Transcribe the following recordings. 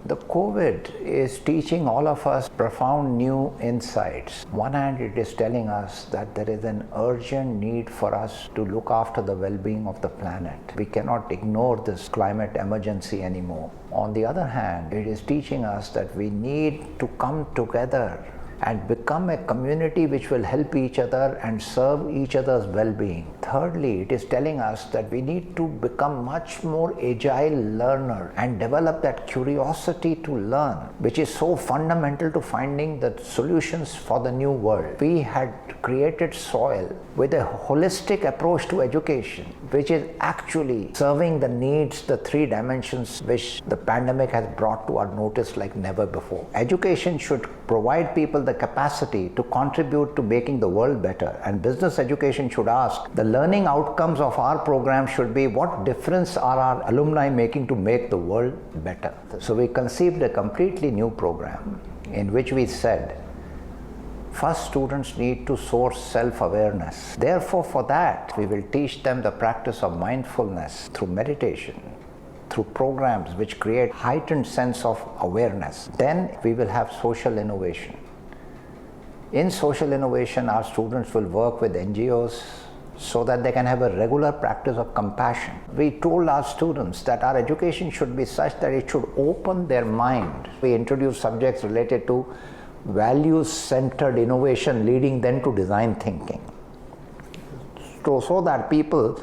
The COVID is teaching all of us profound new insights. On one hand, it is telling us that there is an urgent need for us to look after the well-being of the planet. We cannot ignore this climate emergency anymore. On the other hand, it is teaching us that we need to come together and become a community which will help each other and serve each other's well-being. Thirdly, it is telling us that we need to become much more agile learner and develop that curiosity to learn, which is so fundamental to finding the solutions for the new world. We had created SOIL with a holistic approach to education, which is actually serving the needs, the three dimensions which the pandemic has brought to our notice like never before. Education should provide people the capacity to contribute to making the world better, and business education should ask, the learning outcomes of our program should be, what difference are our alumni making to make the world better? So we conceived a completely new program in which we said, first, students need to source self-awareness. Therefore, for that, we will teach them the practice of mindfulness through meditation, through programs which create heightened sense of awareness. Then we will have social innovation. In social innovation, our students will work with NGOs so that they can have a regular practice of compassion. We told our students that our education should be such that it should open their mind. We introduced subjects related to values-centered innovation, leading them to design thinking. So that people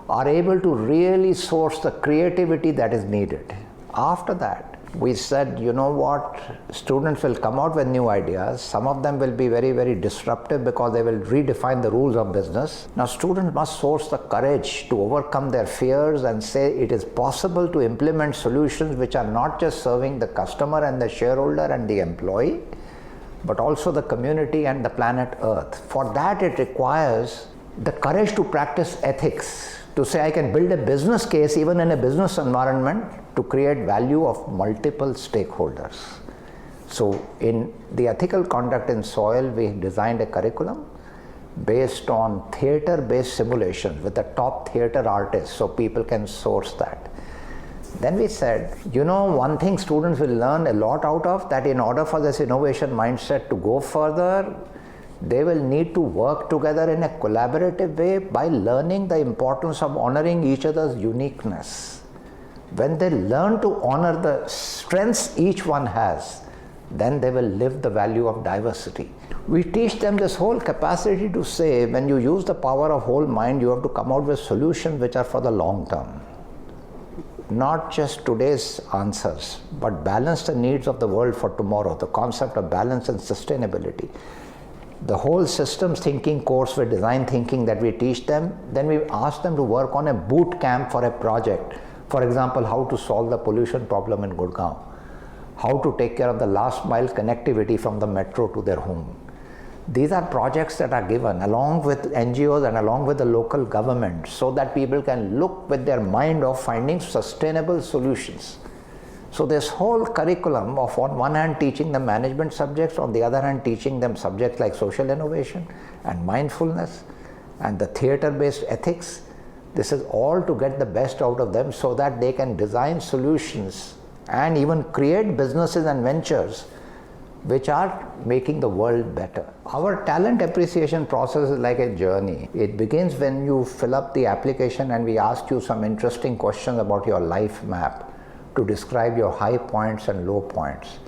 are able to really source the creativity that is needed. After that, we said, you know what, students will come out with new ideas. Some of them will be very, very disruptive because they will redefine the rules of business. Now, students must source the courage to overcome their fears and say it is possible to implement solutions which are not just serving the customer and the shareholder and the employee, but also the community and the planet Earth. For that, it requires the courage to practice ethics, to say I can build a business case even in a business environment to create value of multiple stakeholders. So in the ethical conduct in SOIL, we designed a curriculum based on theater-based simulations with the top theater artists so people can source that. Then we said, you know, one thing students will learn a lot out of, that in order for this innovation mindset to go further, they will need to work together in a collaborative way by learning the importance of honoring each other's uniqueness. When they learn to honor the strengths each one has, then they will live the value of diversity. We teach them this whole capacity to say, when you use the power of whole mind, you have to come out with solutions which are for the long term. Not just today's answers, but balance the needs of the world for tomorrow, the concept of balance and sustainability. The whole systems thinking course with design thinking that we teach them, then we ask them to work on a boot camp for a project. For example, how to solve the pollution problem in Gurgaon, how to take care of the last mile connectivity from the metro to their home. These are projects that are given along with NGOs and along with the local government so that people can look with their mind of finding sustainable solutions. So this whole curriculum of on one hand teaching them management subjects, on the other hand teaching them subjects like social innovation and mindfulness and the theater-based ethics, this is all to get the best out of them so that they can design solutions and even create businesses and ventures which are making the world better. Our talent appreciation process is like a journey. It begins when you fill up the application and we ask you some interesting questions about your life map to describe your high points and low points,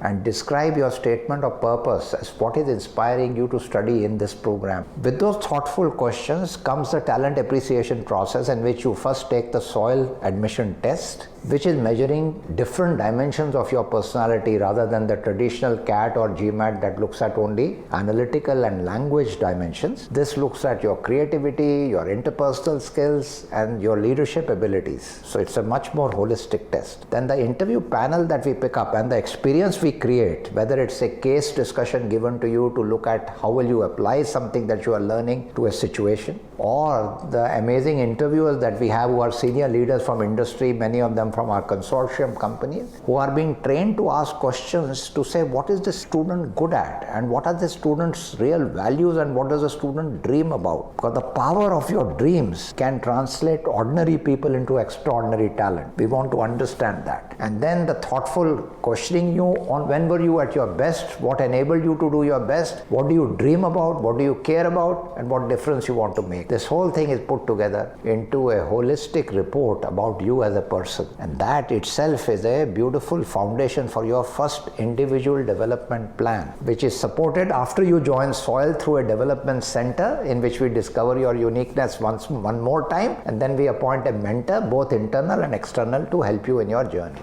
and describe your statement of purpose as what is inspiring you to study in this program. With those thoughtful questions comes the talent appreciation process, in which you first take the SOIL admission test, which is measuring different dimensions of your personality rather than the traditional CAT or GMAT that looks at only analytical and language dimensions. This looks at your creativity, your interpersonal skills, and your leadership abilities. So it's a much more holistic test. Then the interview panel that we pick up and the experience we create, whether it's a case discussion given to you to look at how will you apply something that you are learning to a situation, or the amazing interviewers that we have who are senior leaders from industry, many of them from our consortium companies, who are being trained to ask questions to say what is the student good at and what are the student's real values and what does the student dream about. Because the power of your dreams can translate ordinary people into extraordinary talent. We want to understand that. And then the thoughtful questioning you on when were you at your best, what enabled you to do your best, what do you dream about, what do you care about, and what difference you want to make. This whole thing is put together into a holistic report about you as a person. And that itself is a beautiful foundation for your first individual development plan, which is supported after you join SOIL through a development center in which we discover your uniqueness one more time, and then we appoint a mentor, both internal and external, to help you in your journey.